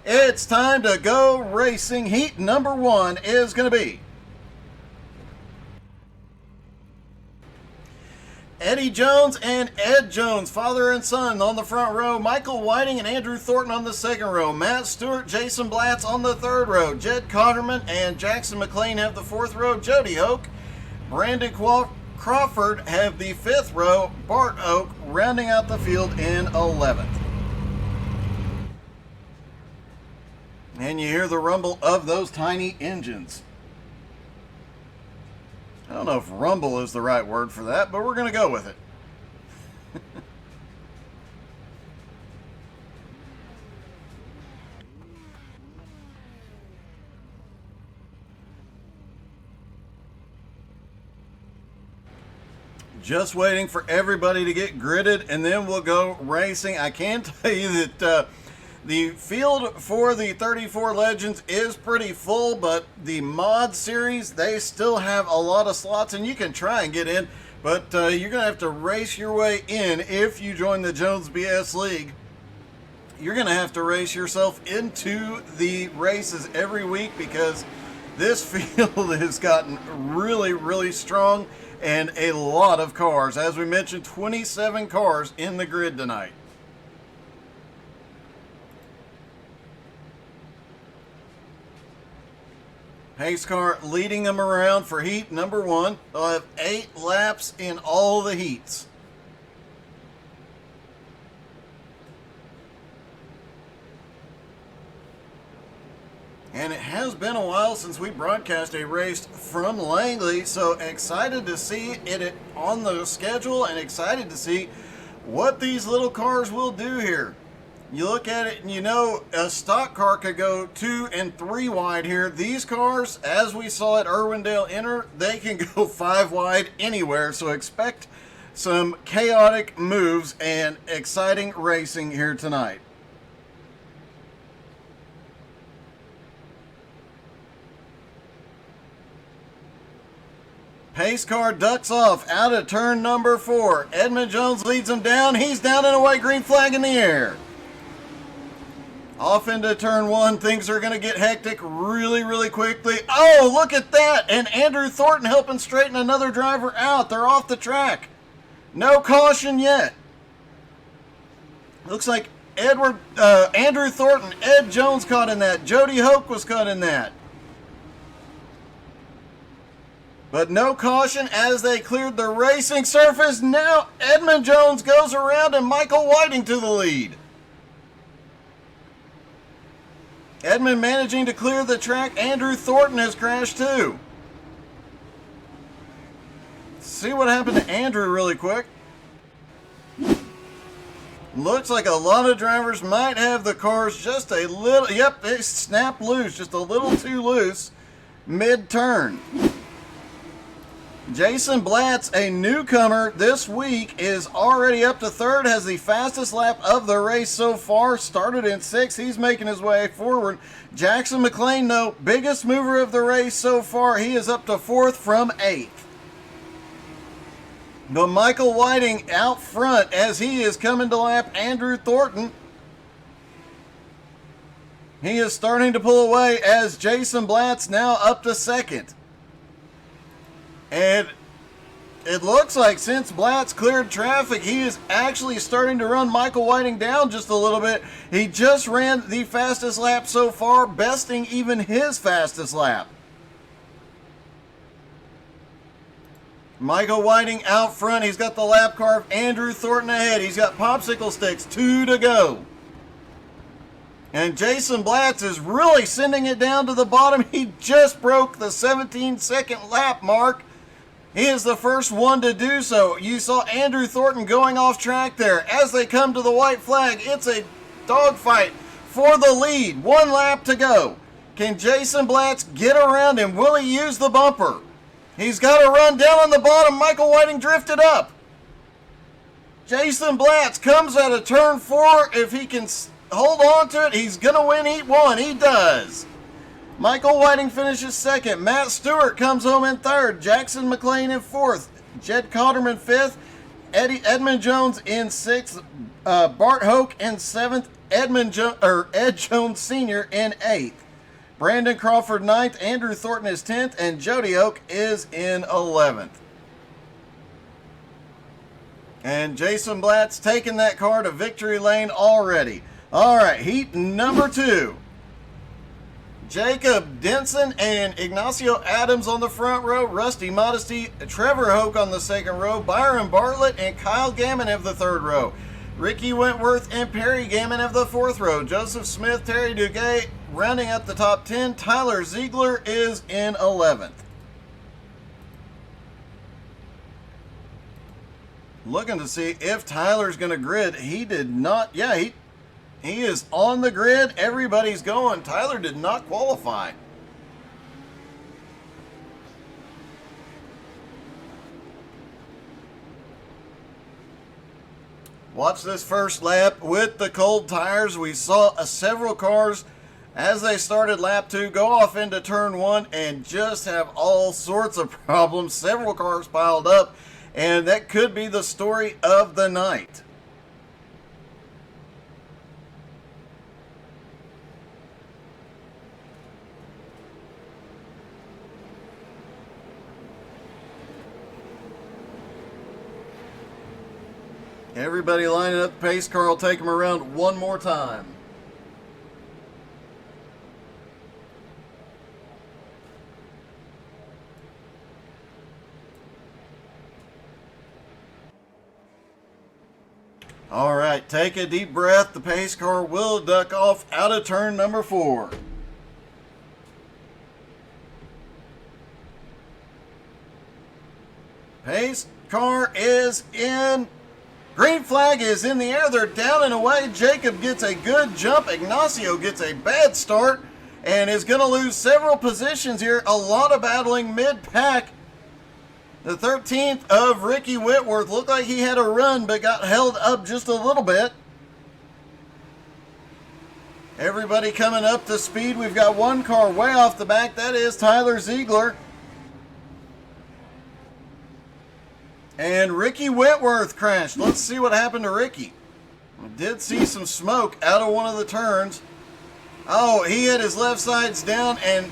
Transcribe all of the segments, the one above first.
It's time to go racing. Heat number 1 is going to be Eddie Jones and Ed Jones, father and son, on the front row. Michael Whiting and Andrew Thornton on the second row. Matt Stewart, Jason Blatz on the third row. Jed Cotterman and Jackson McLean have the fourth row. Jody Hoke, Brandon Crawford have the fifth row. Bart Oak rounding out the field in 11th. And you hear the rumble of those tiny engines. I don't know if rumble is the right word for that, but we're going to go with it. Just waiting for everybody to get gridded, and then we'll go racing. I can tell you that the field for the 34 Legends is pretty full, but the mod series, they still have a lot of slots, and you can try and get in, but you're going to have to race your way in if you join the Jones BS League. You're going to have to race yourself into the races every week because this field has gotten really, really strong and a lot of cars. As we mentioned, 27 cars in the grid tonight. Pace car leading them around for heat number 1. They'll have 8 laps in all the heats. And it has been a while since we broadcast a race from Langley, so excited to see it on the schedule and excited to see what these little cars will do here. You look at it and you know a stock car could go 2 and 3 wide here. These cars, as we saw at Irwindale Inter, they can go 5 wide anywhere. So expect some chaotic moves and exciting racing here tonight. Pace car ducks off out of turn number 4. Edmund Jones leads him down. He's down and away, green flag in the air. Off into turn 1, things are going to get hectic really, really quickly. Oh, look at that! And Andrew Thornton helping straighten another driver out. They're off the track. No caution yet. Looks like Andrew Thornton, Ed Jones caught in that. Jody Hoke was caught in that. But no caution as they cleared the racing surface. Now Edmund Jones goes around and Michael Whiting to the lead. Edmund managing to clear the track. Andrew Thornton has crashed too. See what happened to Andrew really quick. Looks like a lot of drivers might have the cars just a little, yep, they snapped loose, just a little too loose mid-turn. Jason Blatz, a newcomer this week, is already up to third, has the fastest lap of the race so far, started in 6th, he's making his way forward. Jackson McLean, though, biggest mover of the race so far, he is up to 4th from 8th. But Michael Whiting out front as he is coming to lap Andrew Thornton. He is starting to pull away as Jason Blatz now up to 2nd. And it looks like since Blatz cleared traffic, he is actually starting to run Michael Whiting down just a little bit. He just ran the fastest lap so far, besting even his fastest lap. Michael Whiting out front. He's got the lap car of Andrew Thornton ahead. He's got popsicle sticks, 2 to go. And Jason Blatz is really sending it down to the bottom. He just broke the 17-second lap mark. He is the first one to do so. You saw Andrew Thornton going off track there. As they come to the white flag, it's a dogfight for the lead. 1 lap to go. Can Jason Blatz get around him? Will he use the bumper? He's got to run down on the bottom. Michael Whiting drifted up. Jason Blatz comes out of turn 4. If he can hold on to it, he's going to win heat 1. He does. Michael Whiting finishes 2nd. Matt Stewart comes home in 3rd. Jackson McLean in 4th. Jed Cotterman 5th. Edmund Jones in 6th. Bart Hoke in 7th. Ed Jones Sr. in 8th. Brandon Crawford 9th, Andrew Thornton is 10th, and Jody Oak is in 11th. And Jason Blatt's taking that car to victory lane already. All right, heat number 2. Jacob Denson and Ignacio Adams on the front row. Rusty Modesty, Trevor Hoke on the second row. Byron Bartlett and Kyle Gammon have the third row. Ricky Wentworth and Perry Gammon have the fourth row. Joseph Smith, Terry Duguay rounding up the top 10. Tyler Ziegler is in 11th. Looking to see if Tyler's going to grid. He did not. Yeah, he is on the grid. Everybody's going. Tyler did not qualify. Watch this first lap with the cold tires. We saw several cars as they started lap 2 go off into turn 1 and just have all sorts of problems. Several cars piled up, and that could be the story of the night. Everybody lining up the pace car will take them around one more time. All right, take a deep breath. The pace car will duck off out of turn number 4. Pace car is in. Green flag is in the air. They're down and away. Jacob gets a good jump. Ignacio gets a bad start and is going to lose several positions here. A lot of battling mid-pack. The 13th of Ricky Whitworth looked like he had a run but got held up just a little bit. Everybody coming up to speed. We've got one car way off the back. That is Tyler Ziegler. And Ricky Whitworth crashed. Let's see what happened to Ricky. I did see some smoke out of one of the turns. Oh, he had his left sides down and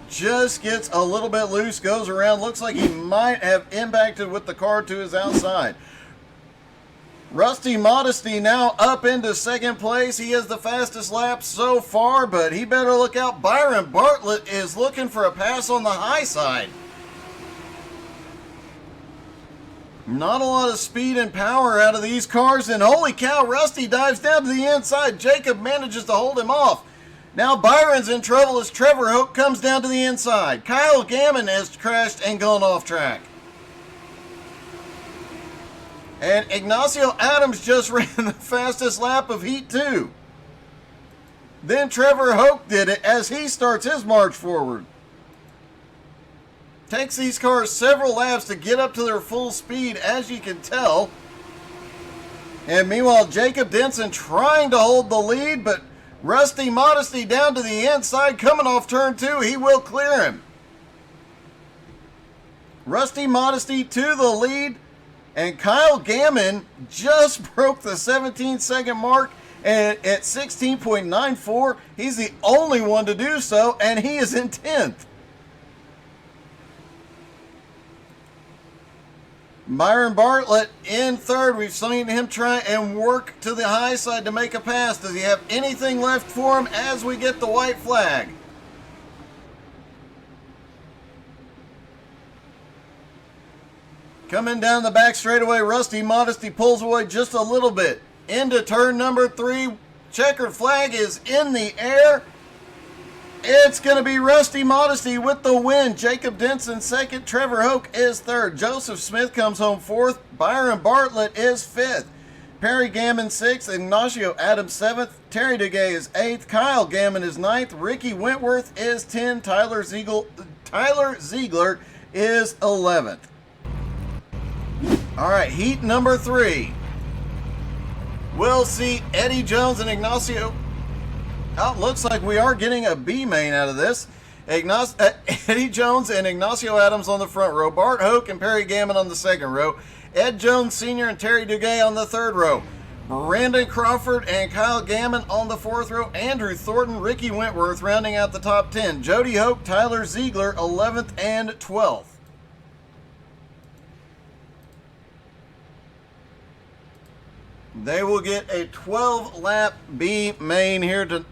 just gets a little bit loose, goes around. Looks like he might have impacted with the car to his outside. Rusty Modesty now up into second place. He has the fastest lap so far, but he better look out. Byron Bartlett is looking for a pass on the high side. Not a lot of speed and power out of these cars, and holy cow, Rusty dives down to the inside. Jacob manages to hold him off. Now Byron's in trouble as Trevor Hoke comes down to the inside. Kyle Gammon has crashed and gone off track. And Ignacio Adams just ran the fastest lap of Heat 2. Then Trevor Hoke did it as he starts his march forward. Takes these cars several laps to get up to their full speed, as you can tell. And meanwhile, Jacob Denson trying to hold the lead, but Rusty Modesty down to the inside, coming off turn 2. He will clear him. Rusty Modesty to the lead, and Kyle Gammon just broke the 17-second mark at 16.94. He's the only one to do so, and he is in 10th. Byron Bartlett in third. We've seen him try and work to the high side to make a pass. Does he have anything left for him as we get the white flag? Coming down the back straightaway, Rusty Modesty pulls away just a little bit. Into turn number 3. Checkered flag is in the air. It's going to be Rusty Modesty with the win. Jacob Denson second. Trevor Hoke is third. Joseph Smith comes home fourth. Byron Bartlett is fifth. Perry Gammon sixth. Ignacio Adams seventh. Terry Duguay is eighth. Kyle Gammon is ninth. Ricky Wentworth is 10. Tyler Ziegler is 11th. All right, heat number 3. We'll see Eddie Jones and Ignacio. Oh, looks like we are getting a B main out of this. Eddie Jones and Ignacio Adams on the front row. Bart Hoke and Perry Gammon on the second row. Ed Jones Sr. and Terry Duguay on the third row. Brandon Crawford and Kyle Gammon on the 4th row. Andrew Thornton, Ricky Wentworth rounding out the top 10. Jody Hoke, Tyler Ziegler, 11th and 12th. They will get a 12-lap B main here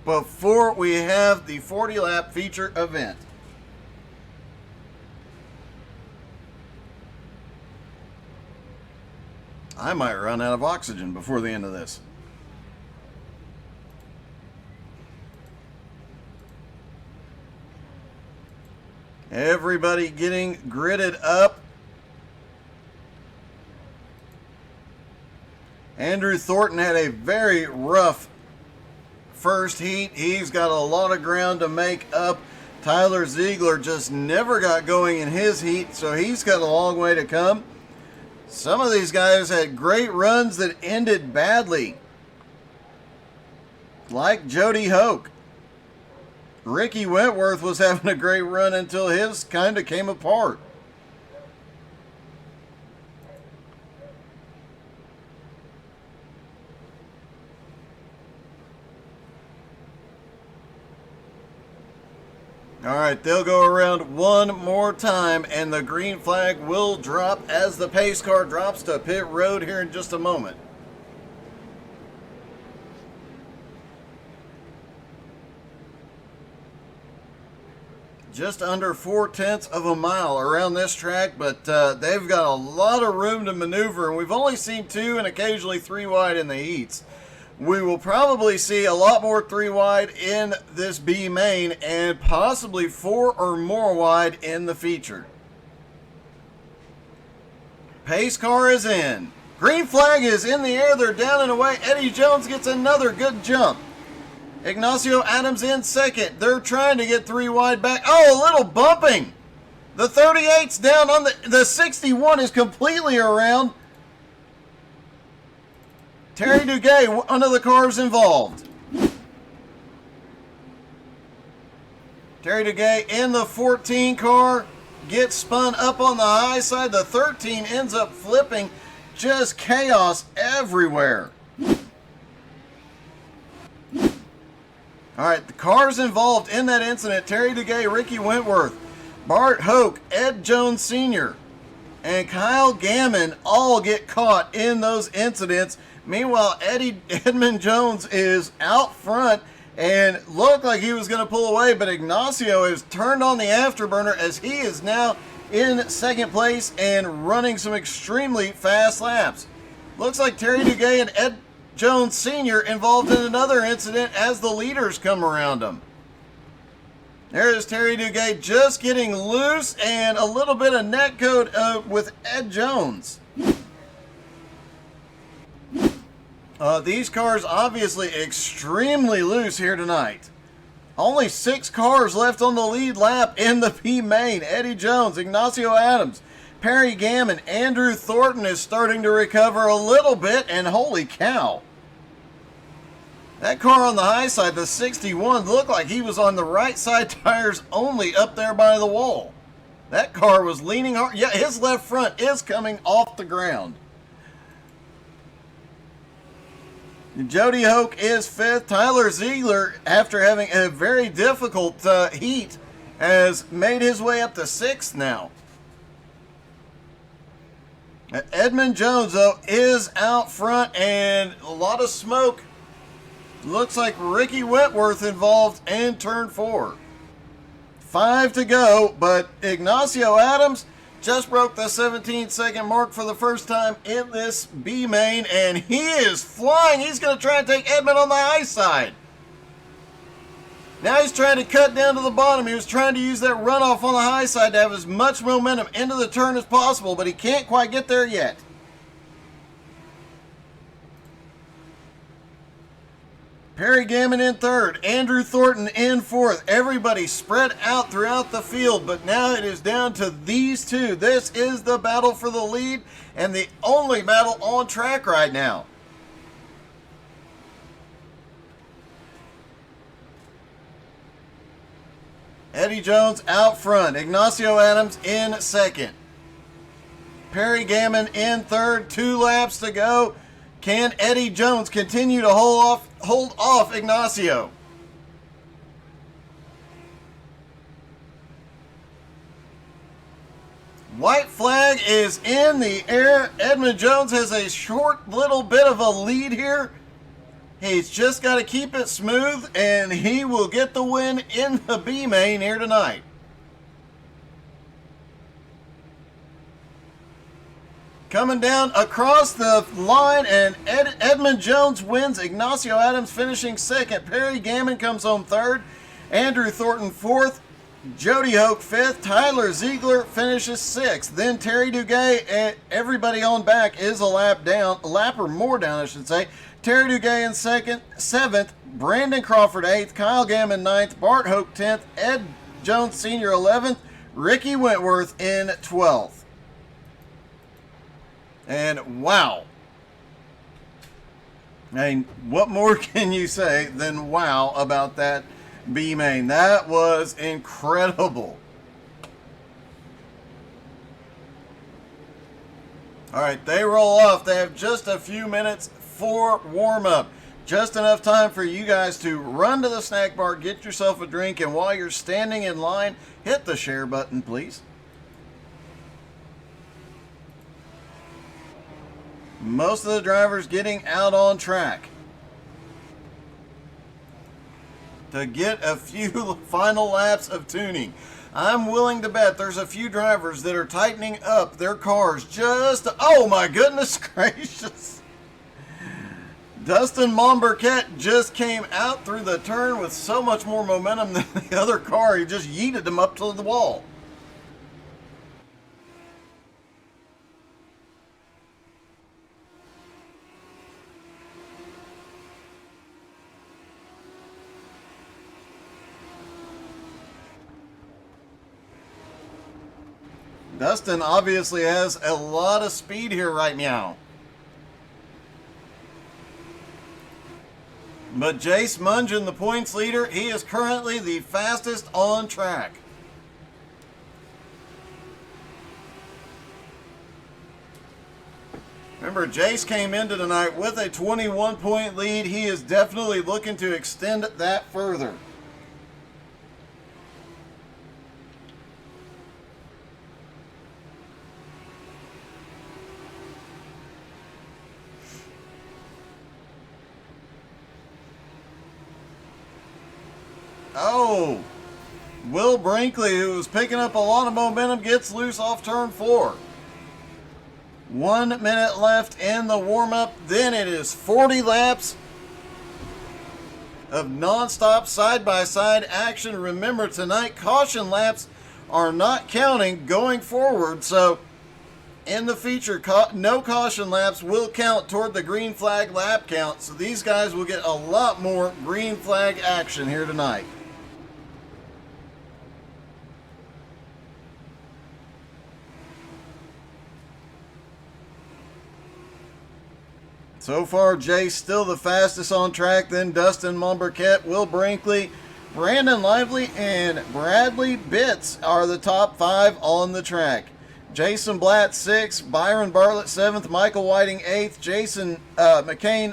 before we have the 40-lap feature event. I might run out of oxygen before the end of this. Everybody getting gridded up. Andrew Thornton had a very rough first heat. He's got a lot of ground to make up. Tyler Ziegler just never got going in his heat, so he's got a long way to come. Some of these guys had great runs that ended badly, like Jody Hoke. Ricky Wentworth was having a great run until his kind of came apart. All right, they'll go around one more time, and the green flag will drop as the pace car drops to pit road here in just a moment. Just under 4/10 of a mile around this track, but they've got a lot of room to maneuver, and we've only seen 2 and occasionally 3 wide in the heats. We will probably see a lot more 3 wide in this B main and possibly 4 or more wide in the feature. Pace car is in. Green flag is in the air. They're down and away. Eddie Jones gets another good jump. Ignacio Adams in second. They're trying to get 3 wide back. Oh, a little bumping. The 38's down on the 61 is completely around. Terry Duguay, one of the cars involved. Terry Duguay in the 14 car gets spun up on the high side. The 13 ends up flipping. Just chaos everywhere. All right, the cars involved in that incident: Terry Duguay, Ricky Wentworth, Bart Hoke, Ed Jones Sr., and Kyle Gammon all get caught in those incidents. Meanwhile, Edmund Jones is out front and looked like he was going to pull away, but Ignacio has turned on the afterburner as he is now in second place and running some extremely fast laps. Looks like Terry Duguay and Ed Jones Sr. involved in another incident as the leaders come around him. There is Terry Duguay just getting loose and a little bit of net code with Ed Jones. These cars obviously extremely loose here tonight. Only 6 cars left on the lead lap in the P main. Eddie Jones, Ignacio Adams, Perry Gammon, Andrew Thornton is starting to recover a little bit, and holy cow. That car on the high side, the 61, looked like he was on the right side tires only up there by the wall. That car was leaning hard. Yeah, his left front is coming off the ground. Jody Hoke is 5th. Tyler Ziegler, after having a very difficult heat, has made his way up to 6th now. Edmund Jones, though, is out front and a lot of smoke. Looks like Ricky Wentworth involved in turn 4. 5 to go, but Ignacio Adams just broke the 17-second mark for the first time in this B main, and he is flying. He's going to try and take Edmund on the high side. Now he's trying to cut down to the bottom. He was trying to use that runoff on the high side to have as much momentum into the turn as possible, but he can't quite get there yet. Perry Gammon in 3rd, Andrew Thornton in 4th. Everybody spread out throughout the field, but now it is down to these 2. This is the battle for the lead and the only battle on track right now. Eddie Jones out front, Ignacio Adams in 2nd. Perry Gammon in 3rd, 2 laps to go. Can Eddie Jones continue to hold off Ignacio? White flag is in the air. Edmund Jones has a short little bit of a lead here. He's just got to keep it smooth, and he will get the win in the B main here tonight. Coming down across the line, and Edmund Jones wins. Ignacio Adams finishing second. Perry Gammon comes home third. Andrew Thornton fourth. Jody Hoke fifth. Tyler Ziegler finishes sixth. Then Terry Duguay, and everybody on back is a lap down, a lap or more down, I should say. Terry Duguay in seventh. Brandon Crawford eighth. Kyle Gammon ninth. Bart Hoke 10th. Ed Jones Sr. 11th. Ricky Wentworth in 12th. And wow. I mean, what more can you say than wow about that B main? That was incredible. All right, they roll off. They have just a few minutes for warm-up. Just enough time for you guys to run to the snack bar, get yourself a drink, and while you're standing in line, hit the share button, please. Most of the drivers getting out on track to get a few final laps of tuning. I'm willing to bet there's a few drivers that are tightening up their cars just to, oh my goodness gracious. Dustin Monberquette just came out through the turn with so much more momentum than the other car. He just yeeted him up to the wall. Dustin obviously has a lot of speed here right now. But Jace Mungen, the points leader, he is currently the fastest on track. Remember, Jace came into tonight with a 21-point lead. He is definitely looking to extend that further. Oh, Will Brinkley, who was picking up a lot of momentum, gets loose off turn 4. 1 minute left in the warm-up. Then it is 40 laps of non-stop side-by-side action. Remember, tonight caution laps are not counting going forward. So in the feature, no caution laps will count toward the green flag lap count. So these guys will get a lot more green flag action here tonight. So far, Jay's still the fastest on track, then Dustin Monberquette, Will Brinkley, Brandon Lively, and Bradley Bitts are the top 5 on the track. Jason Blatt 6th, Byron Bartlett 7th, Michael Whiting 8th, Jason McLean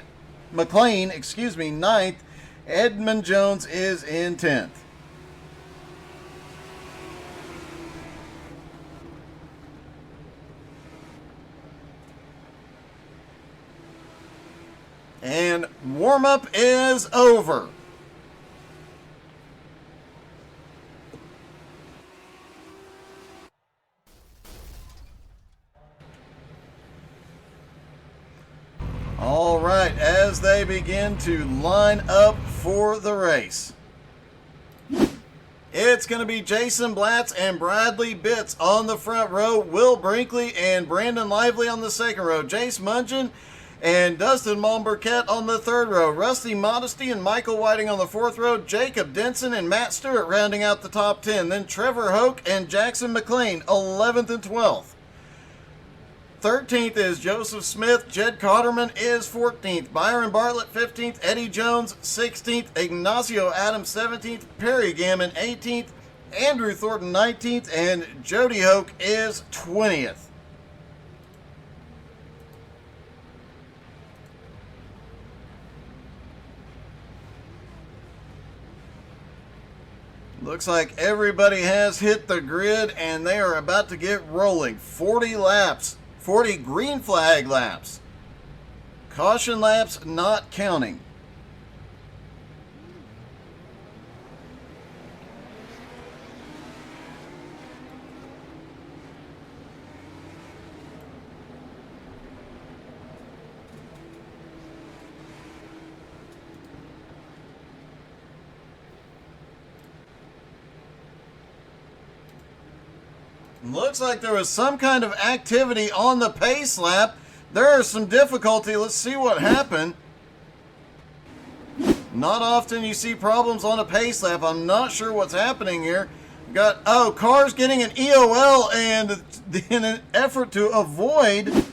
9th, Edmund Jones is in 10th. And warm-up is over. All right, as they begin to line up for the race, it's going to be Jason Blatz and Bradley Bitts on the front row, Will Brinkley and Brandon Lively on the second row, Jace Mungen and Dustin Monberquette on the third row, Rusty Modesty and Michael Whiting on the fourth row, Jacob Denson and Matt Stewart rounding out the top 10, then Trevor Hoke and Jackson McLean 11th and 12th. 13th is Joseph Smith, Jed Cotterman is 14th, Byron Bartlett 15th, Eddie Jones 16th, Ignacio Adams 17th, Perry Gammon 18th, Andrew Thornton 19th, and Jody Hoke is 20th. Looks like everybody has hit the grid and they are about to get rolling. 40 laps, 40 green flag laps. Caution laps not counting. Looks like there was some kind of activity on the pace lap. There is some difficulty. Let's see what happened. Not often you see problems on a pace lap. I'm not sure what's happening here. Cars getting an EOL, and in an effort to avoid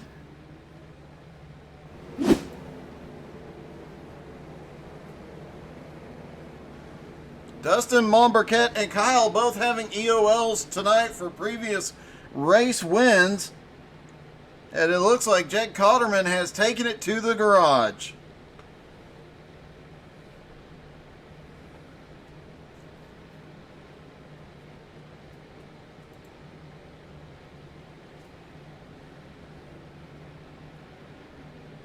Dustin Monberquette and Kyle both having EOLs tonight for previous race wins. And it looks like Jake Cotterman has taken it to the garage.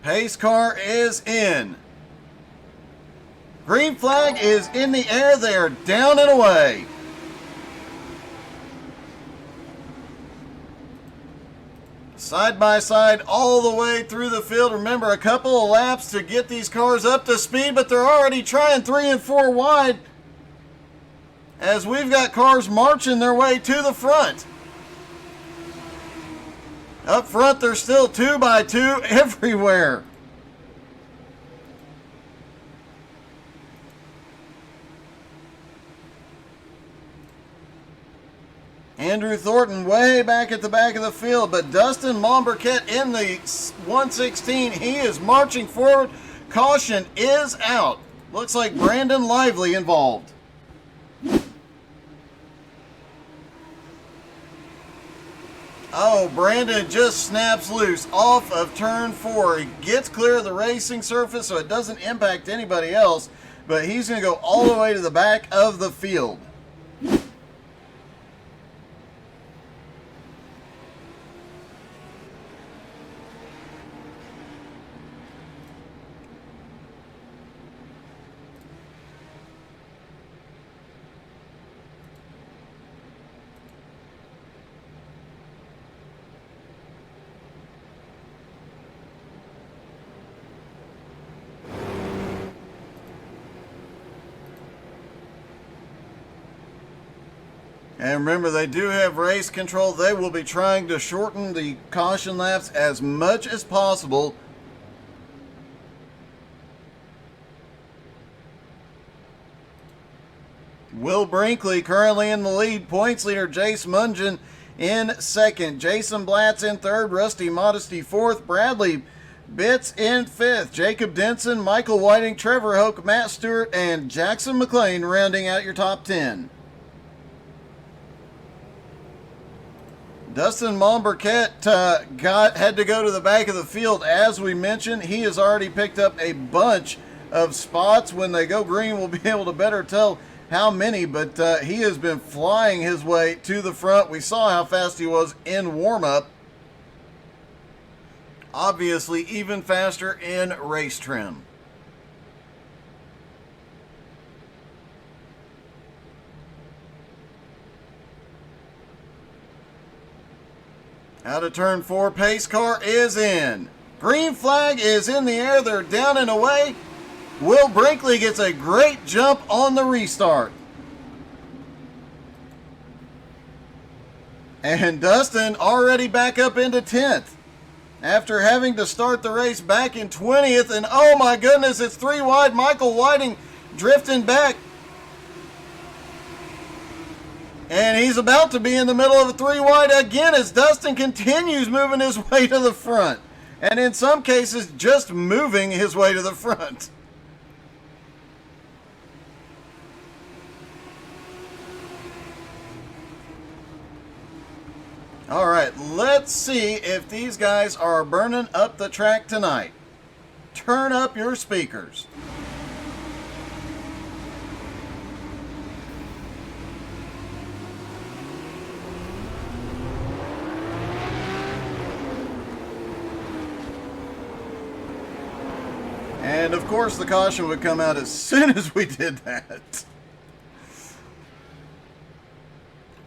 Pace car is in. Green flag is in the air. They are down and away. Side by side all the way through the field. Remember, a couple of laps to get these cars up to speed, but they're already trying 3 and 4 wide as we've got cars marching their way to the front. Up front, they're still 2 by 2 everywhere. Andrew Thornton way back at the back of the field, but Dustin Monberquette in the 116. He is marching forward. Caution is out. Looks like Brandon Lively involved. Oh, Brandon just snaps loose off of turn 4. He gets clear of the racing surface so it doesn't impact anybody else, but he's going to go all the way to the back of the field. And remember, they do have race control. They will be trying to shorten the caution laps as much as possible. Will Brinkley currently in the lead. Points leader Jace Mungen in second. Jason Blatz in third. Rusty Modesty fourth. Bradley Bitts in fifth. Jacob Denson, Michael Whiting, Trevor Hoke, Matt Stewart, and Jackson McLean rounding out your top 10. Dustin Monberquette had to go to the back of the field. As we mentioned, he has already picked up a bunch of spots. When they go green, we'll be able to better tell how many, but he has been flying his way to the front. We saw how fast he was in warm-up. Obviously, even faster in race trim. Out of turn 4, pace car is in. Green flag is in the air. They're down and away. Will Brinkley gets a great jump on the restart. And Dustin already back up into 10th. After having to start the race back in 20th. And oh my goodness, it's 3 wide. Michael Whiting drifting back. And he's about to be in the middle of a 3 wide again as Dustin continues moving his way to the front. And in some cases, just moving his way to the front. All right, let's see if these guys are burning up the track tonight. Turn up your speakers. And of course the caution would come out as soon as we did that.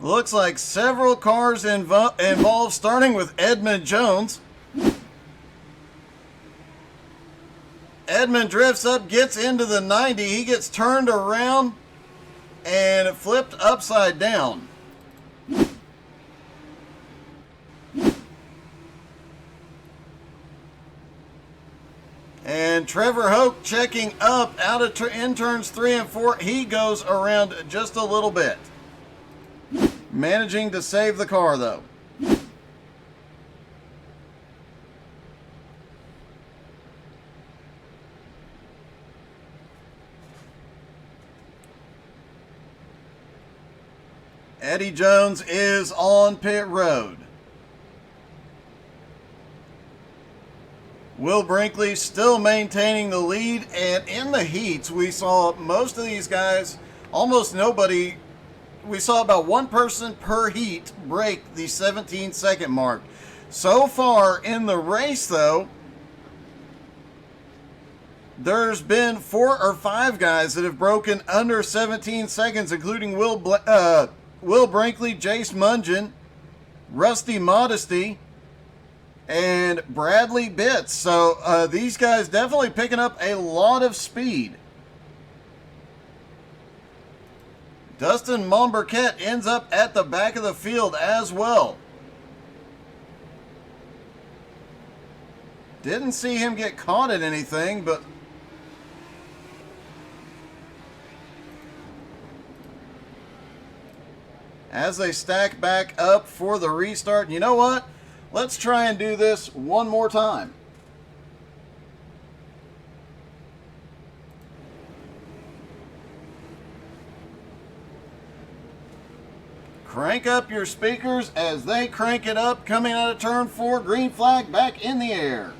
Looks like several cars involved, starting with Edmund Jones. Edmund drifts up, gets into the 90. He gets turned around and flipped upside down. And Trevor Hoke checking up out of in turns 3 and 4. He goes around just a little bit. Managing to save the car though. Eddie Jones is on pit road. Will Brinkley still maintaining the lead, and in the heats we saw most of these guys, almost nobody, we saw about one person per heat break the 17-second mark. So far in the race though, there's been 4 or 5 guys that have broken under 17 seconds, including Will Brinkley, Jace Mungin, Rusty Modesty, and Bradley Bitts. So these guys definitely picking up a lot of speed. Dustin Monberquette ends up at the back of the field as well. Didn't see him get caught at anything, but as they stack back up for the restart, you know what? Let's try and do this one more time. Crank up your speakers as they crank it up, coming out of turn 4, green flag back in the air.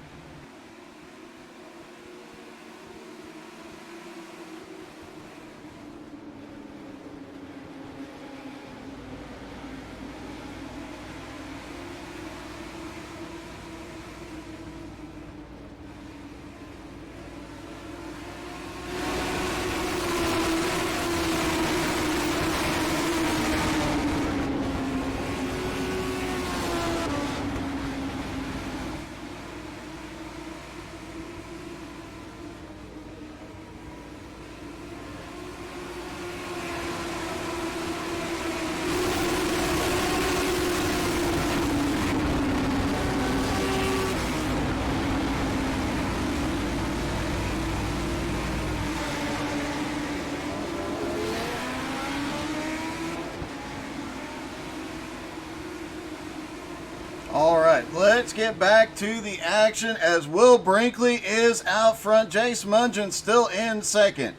All right, let's get back to the action as Will Brinkley is out front. Jace Mungin still in second.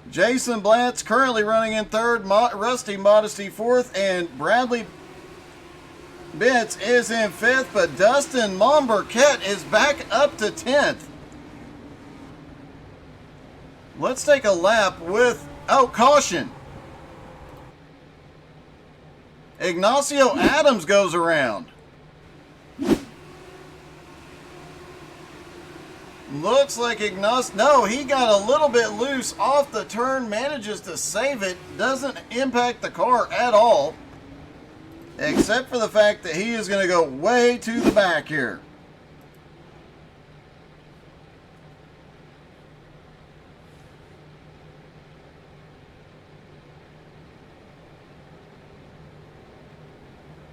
Jason Blatt's currently running in third. Rusty Modesty fourth. And Bradley Bitts is in fifth. But Dustin Monberquette is back up to 10th. Let's take a lap with, caution. Ignacio Adams goes around. Looks like Ignacio, no, he got a little bit loose off the turn, manages to save it, doesn't impact the car at all, except for the fact that he is going to go way to the back here.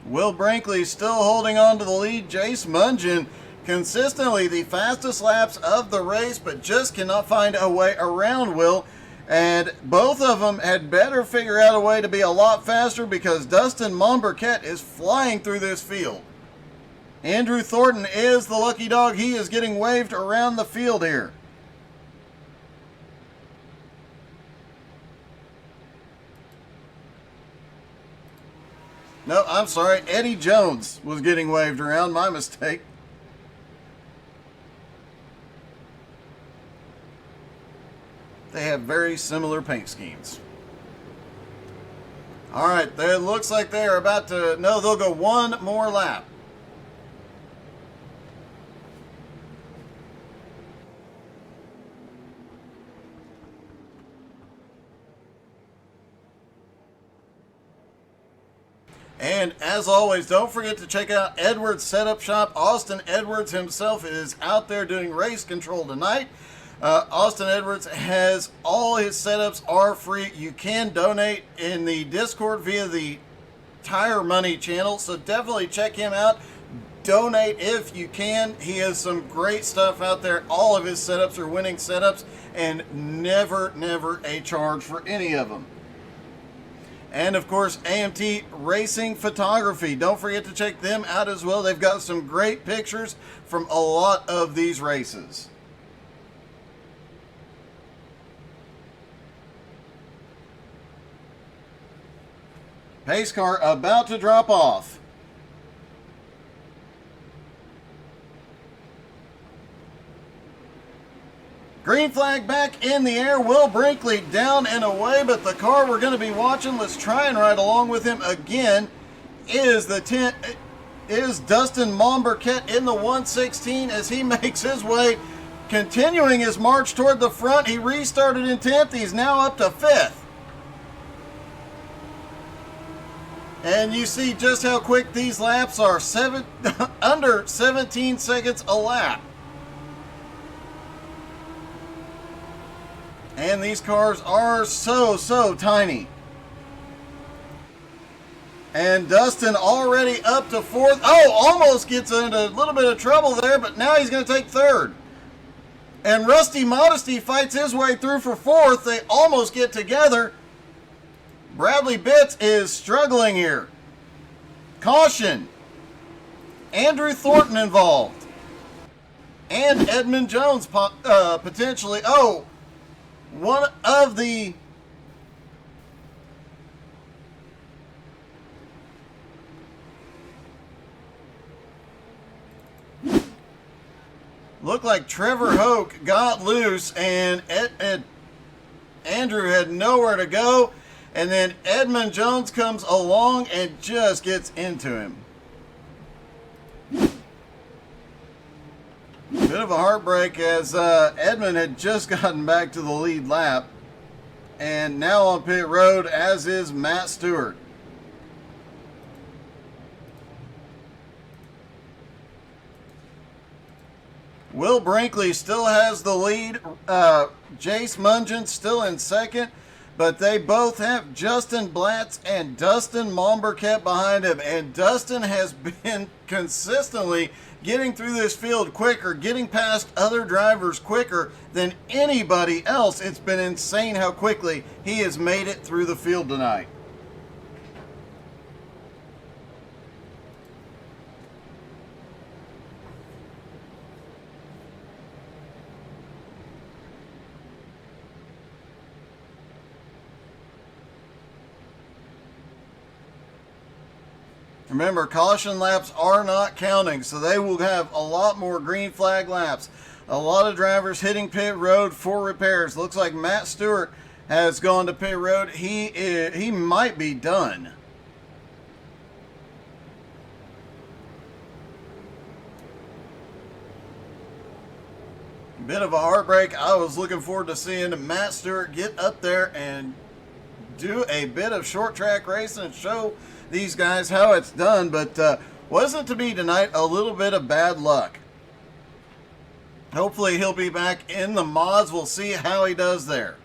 Will Brinkley still holding on to the lead. Jace Mungin consistently the fastest laps of the race, but just cannot find a way around Will. And both of them had better figure out a way to be a lot faster, because Dustin Monberquette is flying through this field. Andrew Thornton is the lucky dog. He is getting waved around the field here. No, I'm sorry. Eddie Jones was getting waved around. My mistake. They have very similar paint schemes. All right, it looks like they are about to, no, they'll go one more lap. And as always, don't forget to check out Edwards Setup Shop. Austin Edwards himself is out there doing race control tonight. Austin Edwards has all his setups are free. You can donate in the Discord via the Tire Money channel, so definitely check him out. Donate if you can. He has some great stuff out there. All of his setups are winning setups, and never a charge for any of them. And of course, AMT Racing Photography. Don't forget to check them out as well. They've got some great pictures from a lot of these races. Pace car about to drop off. Green flag back in the air. Will Brinkley down and away, but the car we're going to be watching, let's try and ride along with him again, is Dustin Monberquette in the 116 as he makes his way, continuing his march toward the front. He restarted in 10th. He's now up to 5th. And you see just how quick these laps are. Under 17 seconds a lap. And these cars are so tiny. And Dustin already up to 4th. Oh, almost gets into a little bit of trouble there, but now he's going to take 3rd. And Rusty Modesty fights his way through for 4th. They almost get together. Bradley Bitts is struggling here. Caution. Andrew Thornton involved. And Edmund Jones potentially. Oh, one of the looked like Trevor Hoke got loose, and Andrew had nowhere to go, and then Edmund Jones comes along and just gets into him. Bit of a heartbreak as Edmund had just gotten back to the lead lap, and now on pit road as is Matt Stewart. Will Brinkley still has the lead. Jace Mungeon still in second, but they both have Justin Blatz and Dustin Monberquette behind him, and Dustin has been consistently getting through this field quicker, getting past other drivers quicker than anybody else. It's been insane how quickly he has made it through the field tonight. Remember, caution laps are not counting, so they will have a lot more green flag laps. A lot of drivers hitting pit road for repairs. Looks like Matt Stewart has gone to pit road. He might be done. Bit of a heartbreak. I was looking forward to seeing Matt Stewart get up there and do a bit of short track racing and show these guys how it's done, but wasn't to be tonight. A little bit of bad luck. Hopefully he'll be back in the mods. We'll see how he does there.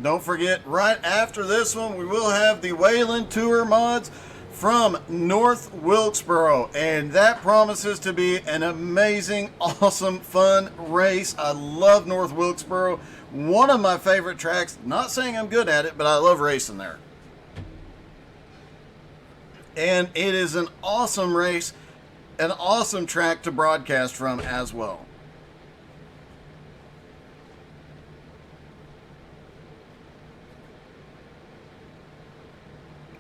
Don't forget, right after this one, we will have the Wayland Tour mods from North Wilkesboro, and that promises to be an amazing, awesome, fun race. I love North Wilkesboro. One of my favorite tracks. Not saying I'm good at it, but I love racing there. And it is an awesome race, an awesome track to broadcast from as well.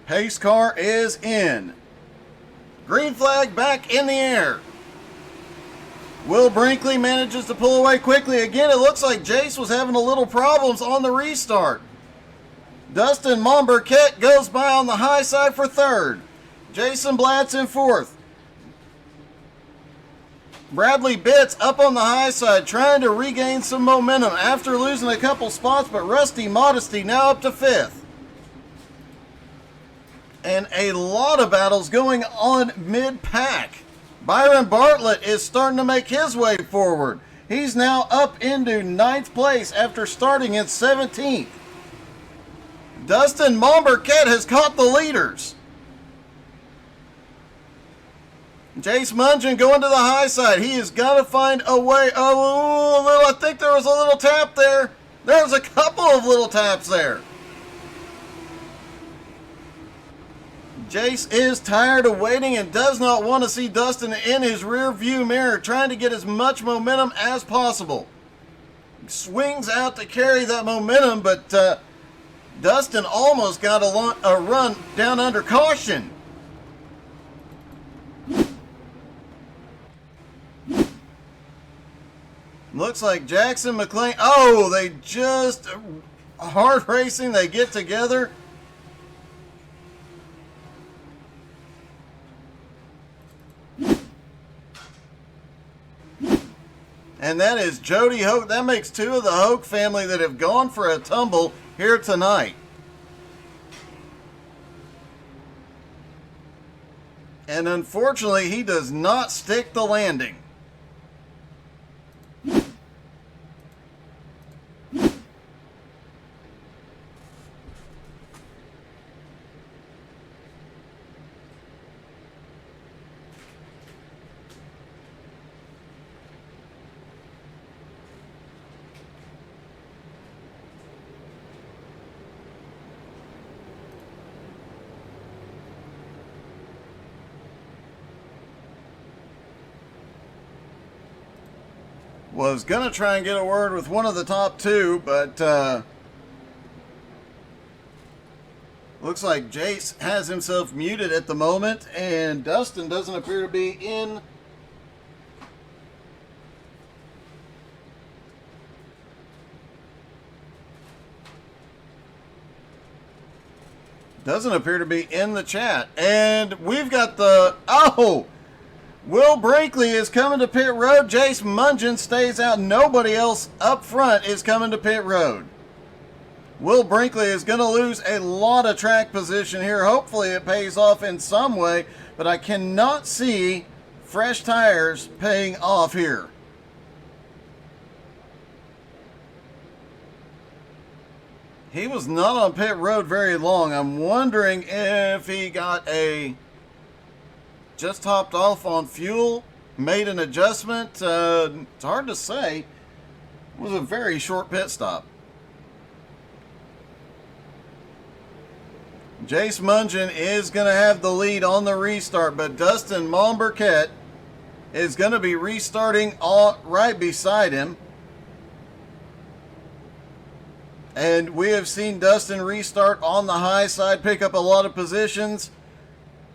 Pace car is in. Green flag back in the air. Will Brinkley manages to pull away quickly. Again, it looks like Jace was having a little problems on the restart. Dustin Monberquette goes by on the high side for third. Jason Blatz in fourth. Bradley Bitts up on the high side trying to regain some momentum after losing a couple spots, but Rusty Modesty now up to fifth. And a lot of battles going on mid-pack. Byron Bartlett is starting to make his way forward. He's now up into 9th place after starting in 17th. Dustin Momberket has caught the leaders. Jace Mungen going to the high side. He has got to find a way. Oh, I think there was a little tap there. There's a couple of little taps there. Jace is tired of waiting and does not want to see Dustin in his rear view mirror, trying to get as much momentum as possible. Swings out to carry that momentum, but Dustin almost got a run down under caution. Looks like Jackson McLean. Oh, they just hard racing. They get together. And that is Jody Hoke. That makes two of the Hoke family that have gone for a tumble here tonight. And unfortunately, he does not stick the landing. Was going to try and get a word with one of the top two, but looks like Jace has himself muted at the moment, and Dustin doesn't appear to be in. Doesn't appear to be in the chat. And we've got the... Oh! Will Brinkley is coming to pit road. Jace Mungen stays out. Nobody else up front is coming to pit road. Will Brinkley is going to lose a lot of track position here. Hopefully it pays off in some way, but I cannot see fresh tires paying off here. He was not on pit road very long. I'm wondering if he got just hopped off on fuel, made an adjustment. It's hard to say. It was a very short pit stop. Jace Mungen is going to have the lead on the restart, but Dustin Momberket is going to be restarting right beside him. And we have seen Dustin restart on the high side, pick up a lot of positions.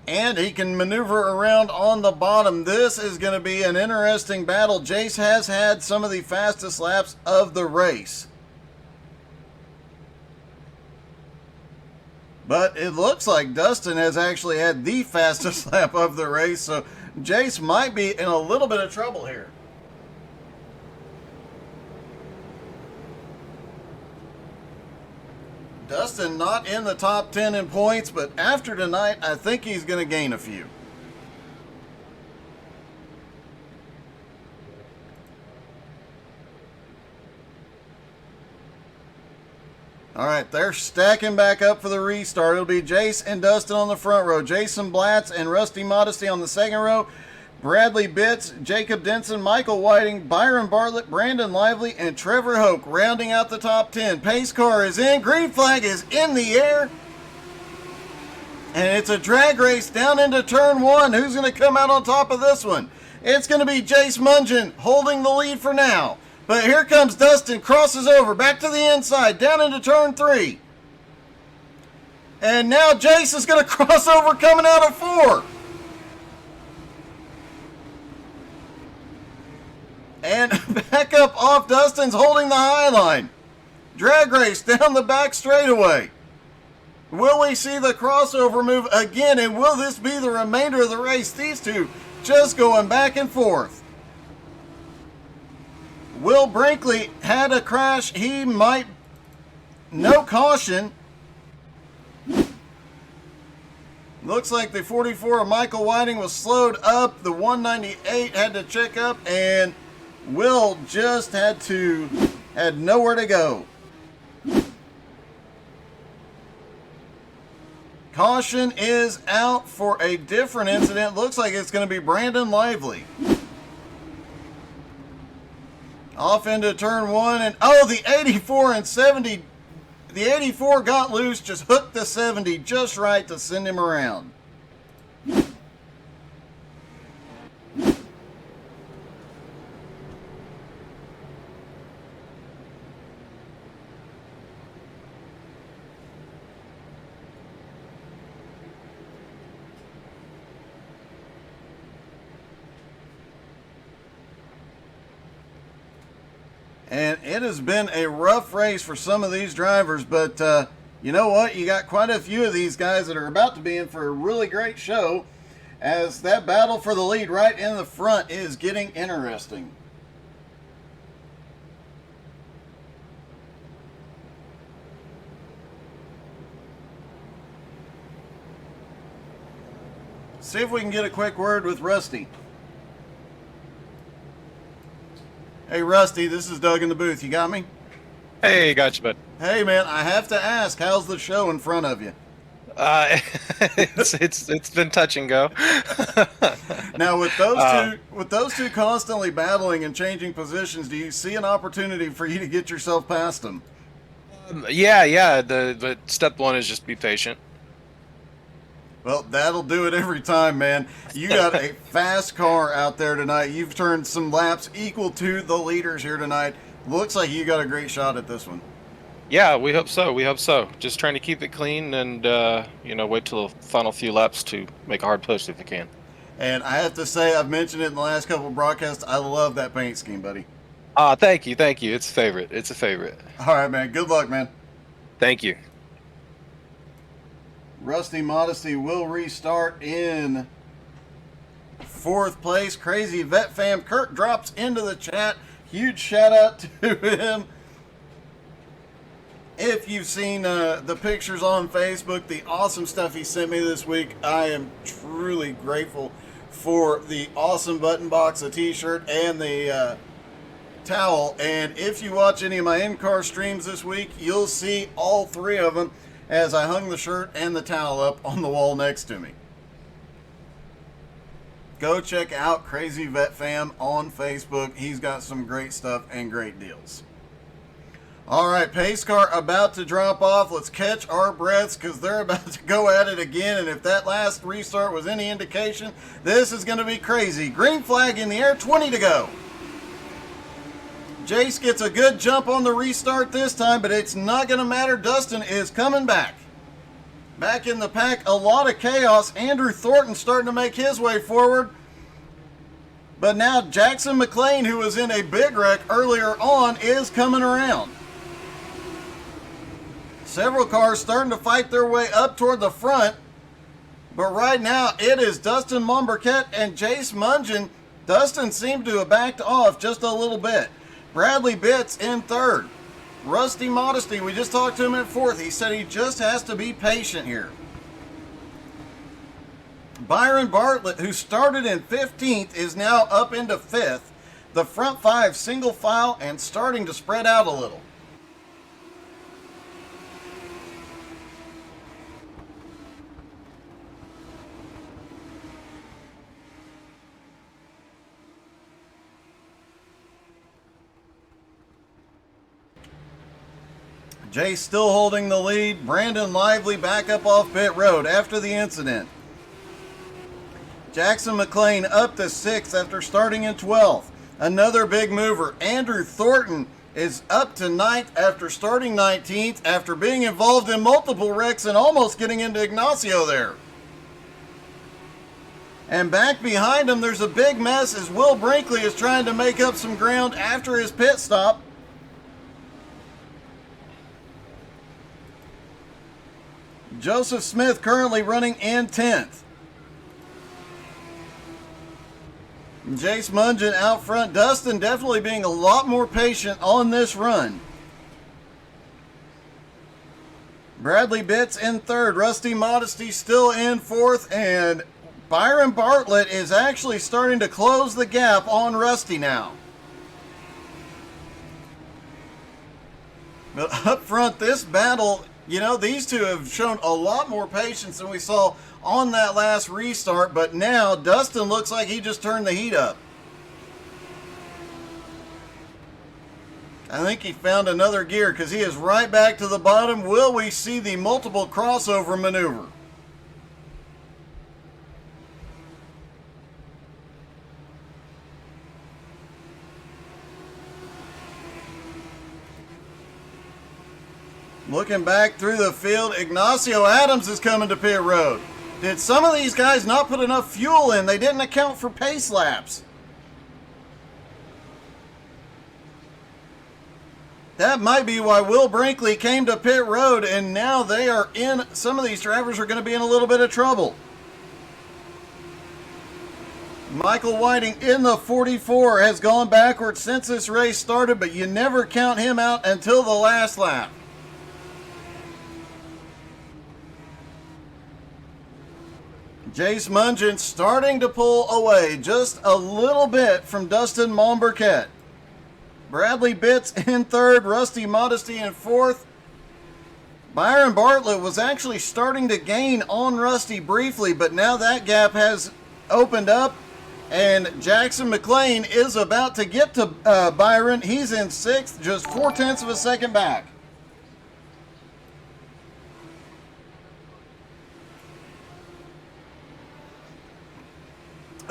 And he can maneuver around on the bottom. This is going to be an interesting battle. Jace has had some of the fastest laps of the race. But it looks like Dustin has actually had the fastest lap of the race. So Jace might be in a little bit of trouble here. Dustin not in the top 10 in points, but after tonight, I think he's going to gain a few. All right, they're stacking back up for the restart. It'll be Jace and Dustin on the front row. Jason Blatz and Rusty Modesty on the second row. Bradley Bitts, Jacob Denson, Michael Whiting, Byron Bartlett, Brandon Lively, and Trevor Hoke rounding out the top 10. Pace car is in. Green flag is in the air. And it's a drag race down into turn one. Who's going to come out on top of this one? It's going to be Jace Mungen holding the lead for now. But here comes Dustin, crosses over, back to the inside, down into turn three. And now Jace is going to cross over coming out of four. And back up off Dustin's holding the high line. Drag race down the back straightaway. Will we see the crossover move again, and will this be the remainder of the race? These two just going back and forth. Will Brinkley had a crash. He might... No caution. Looks like the 44 of Michael Whiting was slowed up. The 198 had to check up, and Will just had nowhere to go. Caution is out for a different incident. Looks like it's going to be Brandon Lively. Off into turn one, and oh, the 84 and 70. The 84 got loose, just hooked the 70 just right to send him around. And it has been a rough race for some of these drivers, but you know what? You got quite a few of these guys that are about to be in for a really great show, as that battle for the lead right in the front is getting interesting. See if we can get a quick word with Rusty. Hey, Rusty, this is Doug in the booth. You got me? Hey, gotcha, bud. Hey, man, I have to ask, how's the show in front of you? It's been touch and go. Now, with those two constantly battling and changing positions, do you see an opportunity for you to get yourself past them? Yeah. But step one is just be patient. Well, that'll do it every time, man. You got a fast car out there tonight. You've turned some laps equal to the leaders here tonight. Looks like you got a great shot at this one. Yeah, we hope so. Just trying to keep it clean and, wait till the final few laps to make a hard push if you can. And I have to say, I've mentioned it in the last couple of broadcasts, I love that paint scheme, buddy. Thank you. It's a favorite. All right, man. Good luck, man. Thank you. Rusty Modesty will restart in fourth place. Crazy Vet Fam. Kurt drops into the chat. Huge shout out to him. If you've seen the pictures on Facebook, the awesome stuff he sent me this week, I am truly grateful for the awesome button box, the t-shirt, and the towel. And if you watch any of my in-car streams this week, you'll see all three of them as I hung the shirt and the towel up on the wall next to me. Go check out Crazy Vet Fam on Facebook. He's got some great stuff and great deals. All right, pace car about to drop off. Let's catch our breaths because they're about to go at it again. And if that last restart was any indication, this is going to be crazy. Green flag in the air, 20 to go. Jace gets a good jump on the restart this time, but it's not going to matter. Dustin is coming back. Back in the pack, a lot of chaos. Andrew Thornton starting to make his way forward. But now Jackson McLean, who was in a big wreck earlier on, is coming around. Several cars starting to fight their way up toward the front. But right now, it is Dustin Momberquette and Jace Mungen. Dustin seemed to have backed off just a little bit. Bradley Bitts in third. Rusty Modesty, we just talked to him at fourth. He said he just has to be patient here. Byron Bartlett, who started in 15th, is now up into 5th. The front five single file and starting to spread out a little. Jay still holding the lead. Brandon Lively back up off pit road after the incident. Jackson McLean up to 6th after starting in 12th. Another big mover. Andrew Thornton is up to 9th after starting 19th after being involved in multiple wrecks and almost getting into Ignacio there. And back behind him, there's a big mess as Will Brinkley is trying to make up some ground after his pit stop. Joseph Smith currently running in 10th. Jace Mungin out front. Dustin definitely being a lot more patient on this run. Bradley Bitts in 3rd. Rusty Modesty still in 4th. And Byron Bartlett is actually starting to close the gap on Rusty now. But up front, this battle, you know, these two have shown a lot more patience than we saw on that last restart, but now Dustin looks like he just turned the heat up. I think he found another gear because he is right back to the bottom. Will we see the multiple crossover maneuver? Looking back through the field, Ignacio Adams is coming to pit road. Did some of these guys not put enough fuel in? They didn't account for pace laps. That might be why Will Brinkley came to pit road, and now they are in, some of these drivers are going to be in a little bit of trouble. Michael Whiting in the 44 has gone backwards since this race started, but you never count him out until the last lap. Jace Mungin starting to pull away just a little bit from Dustin Monberquette. Bradley Bitts in 3rd, Rusty Modesty in 4th. Byron Bartlett was actually starting to gain on Rusty briefly, but now that gap has opened up, and Jackson McLean is about to get to Byron. He's in 6th, just 0.4 of a second back.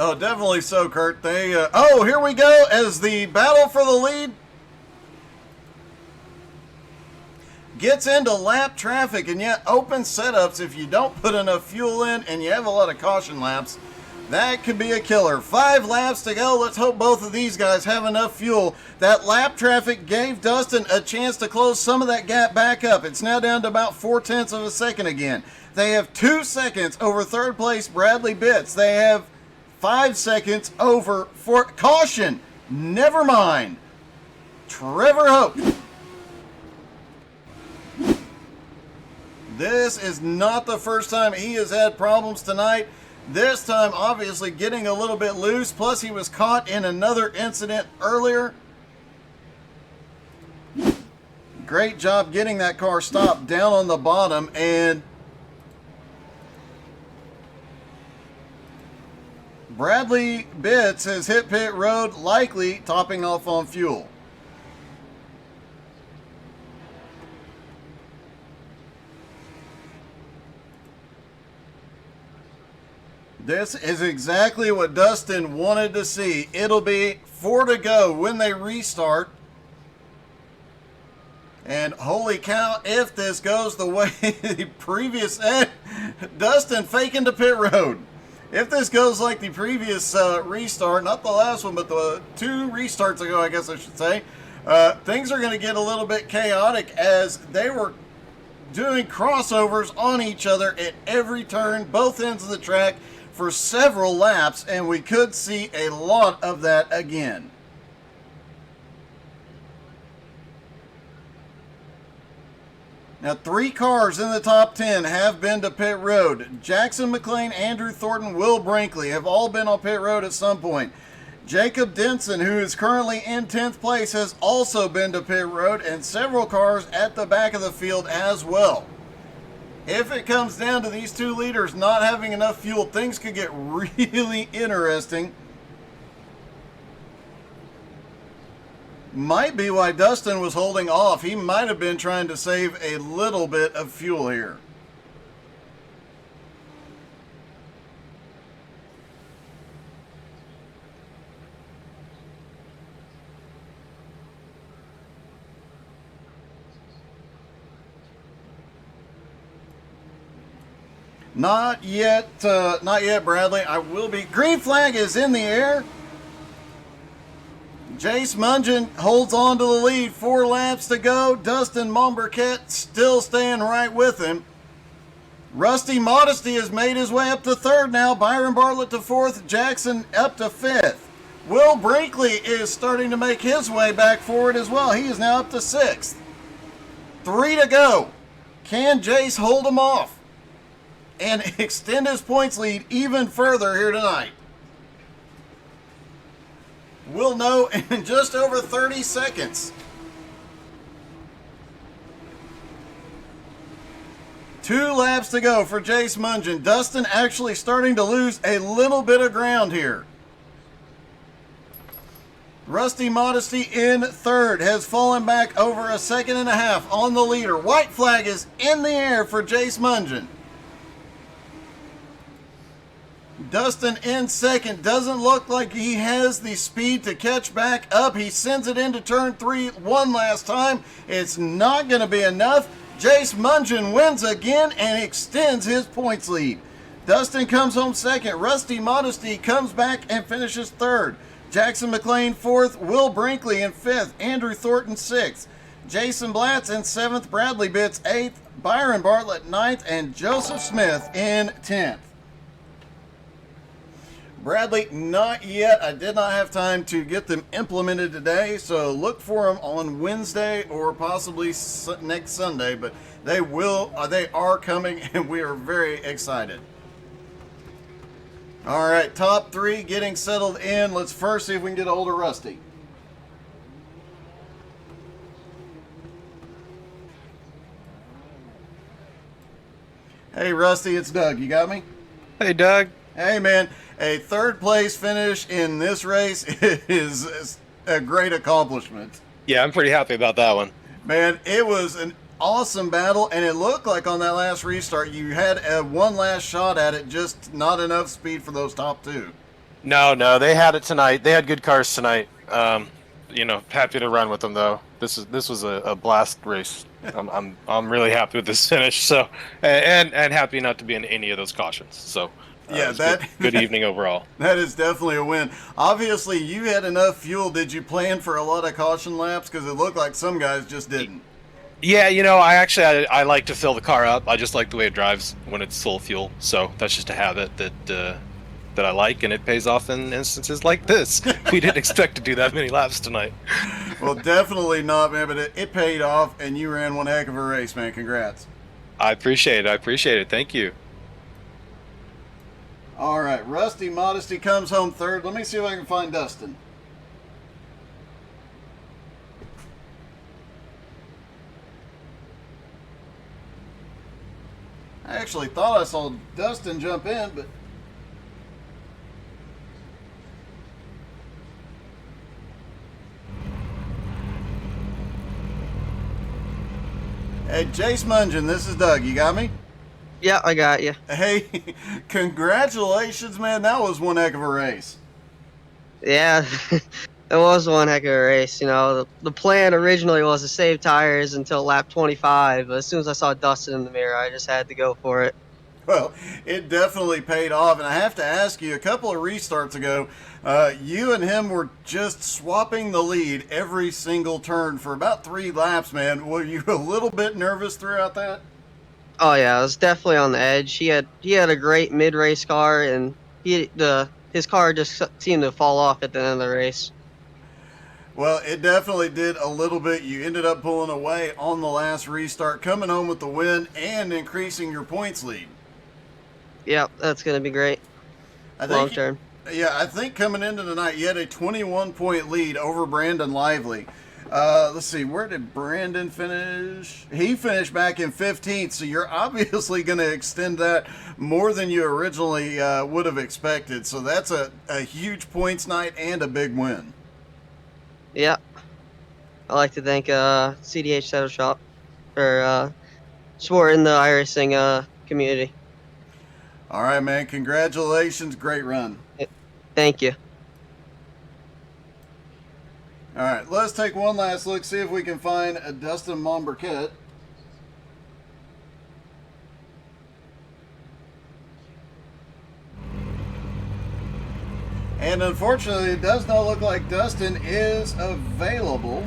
Oh, definitely so, Kurt. Oh, here we go as the battle for the lead gets into lap traffic, and yet open setups, if you don't put enough fuel in and you have a lot of caution laps, that could be a killer. 5 laps to go. Let's hope both of these guys have enough fuel. That lap traffic gave Dustin a chance to close some of that gap back up. It's now down to about 0.4 of a second again. They have 2 seconds over 3rd place Bradley Bitts. They have 5 seconds over for caution. Never mind. Trevor Hope. This is not the first time he has had problems tonight. This time, obviously, getting a little bit loose. Plus, he was caught in another incident earlier. Great job getting that car stopped down on the bottom, and Bradley Bitts has hit pit road, likely topping off on fuel. This is exactly what Dustin wanted to see. It'll be 4 to go when they restart. And holy cow, if this goes the way the previous... Dustin faking to pit road. If this goes like the previous restart, not the last one, but the 2 restarts ago, I guess I should say, things are going to get a little bit chaotic as they were doing crossovers on each other at every turn, both ends of the track, for several laps, and we could see a lot of that again. Now, 3 cars in the top 10 have been to pit road. Jackson McLean, Andrew Thornton, Will Brinkley have all been on pit road at some point. Jacob Denson, who is currently in 10th place, has also been to pit road, and several cars at the back of the field as well. If it comes down to these 2 leaders not having enough fuel, things could get really interesting. Might be why Dustin was holding off. He might have been trying to save a little bit of fuel here. Not yet, Bradley. I will be. Green flag is in the air. Jace Mungin holds on to the lead. 4 laps to go. Dustin Monberquette still staying right with him. Rusty Modesty has made his way up to third now. Byron Bartlett to fourth. Jackson up to fifth. Will Brinkley is starting to make his way back forward as well. He is now up to sixth. 3 to go. Can Jace hold him off and extend his points lead even further here tonight? We'll know in just over 30 seconds. 2 laps to go for Jace Mungen. Dustin actually starting to lose a little bit of ground here. Rusty Modesty in third has fallen back over 1.5 seconds on the leader. White flag is in the air for Jace Mungen. Dustin in second. Doesn't look like he has the speed to catch back up. He sends it into turn 3 one last time. It's not going to be enough. Jace Mungen wins again and extends his points lead. Dustin comes home second. Rusty Modesty comes back and finishes third. Jackson McLean fourth. Will Brinkley in fifth. Andrew Thornton sixth. Jason Blatz in seventh. Bradley Bitts eighth. Byron Bartlett ninth. And Joseph Smith in 10th. Bradley, not yet. I did not have time to get them implemented today, so look for them on Wednesday or possibly next Sunday, but they are coming, and we are very excited. All right, top 3 getting settled in. Let's first see if we can get a hold of Rusty. Hey, Rusty, it's Doug. You got me? Hey, Doug. Hey, man. A third place finish in this race is a great accomplishment. Yeah, I'm pretty happy about that one. Man, it was an awesome battle, and it looked like on that last restart you had one last shot at it, just not enough speed for those top 2. No, they had it tonight. They had good cars tonight. Happy to run with them though. This was a blast race. I'm really happy with this finish. So, and happy not to be in any of those cautions. So. Yeah, good evening overall. That is definitely a win. Obviously, you had enough fuel. Did you plan for a lot of caution laps? Because it looked like some guys just didn't. Yeah, I like to fill the car up. I just like the way it drives when it's full fuel. So that's just a habit that I like, and it pays off in instances like this. We didn't expect to do that many laps tonight. Well, definitely not, man. But it paid off, and you ran one heck of a race, man. Congrats. I appreciate it. Thank you. All right, Rusty Modesty comes home third. Let me see if I can find Dustin. I actually thought I saw Dustin jump in, but... Hey, Jace Mungen, this is Doug. You got me? Yeah, I got you. Hey, congratulations, man. That was one heck of a race. Yeah, it was one heck of a race. The plan originally was to save tires until lap 25, but as soon as I saw Dustin in the mirror, I just had to go for it. Well, it definitely paid off, and I have to ask you, a couple of restarts ago, you and him were just swapping the lead every single turn for about 3 laps, man. Were you a little bit nervous throughout that? Oh yeah, I was definitely on the edge. He had a great mid-race car, and his car just seemed to fall off at the end of the race. Well, it definitely did a little bit. You ended up pulling away on the last restart, coming home with the win and increasing your points lead. Yep, that's going to be great. Long term. Yeah, I think coming into tonight, you had a 21-point lead over Brandon Lively. Let's see, where did Brandon finish? He finished back in 15th, so you're obviously going to extend that more than you originally would have expected. So that's a huge points night and a big win. Yeah. I'd like to thank CDH Saddle Shop for supporting the iRacing community. All right, man. Congratulations. Great run. Thank you. All right, let's take one last look, see if we can find Dustin Monberquette. And unfortunately, it does not look like Dustin is available.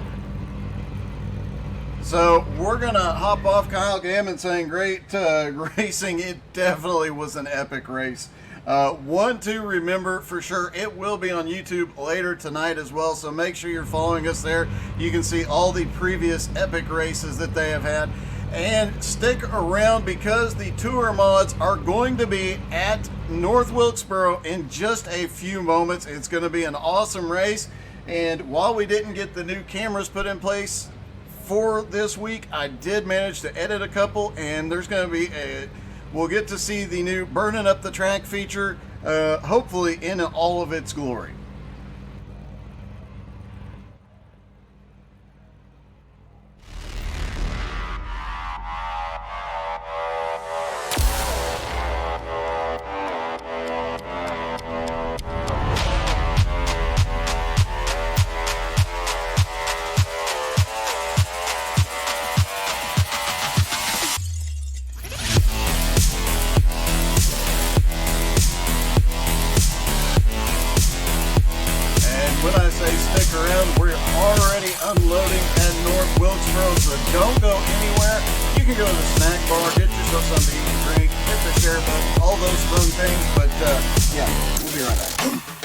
So we're going to hop off Kyle Gammon saying great racing. It definitely was an epic race. One to remember for sure, it will be on YouTube later tonight as well, so make sure you're following us there. You can see all the previous epic races that they have had. And stick around because the tour mods are going to be at North Wilkesboro in just a few moments. It's going to be an awesome race. And while we didn't get the new cameras put in place for this week, I did manage to edit a couple, and there's going to be we'll get to see the new burning up the track feature, hopefully in all of its glory. When I say stick around, we're already unloading at North Wilkesboro, so don't go anywhere. You can go to the snack bar, get yourself something to eat and drink, hit the share button, all those fun things, but yeah, we'll be right back.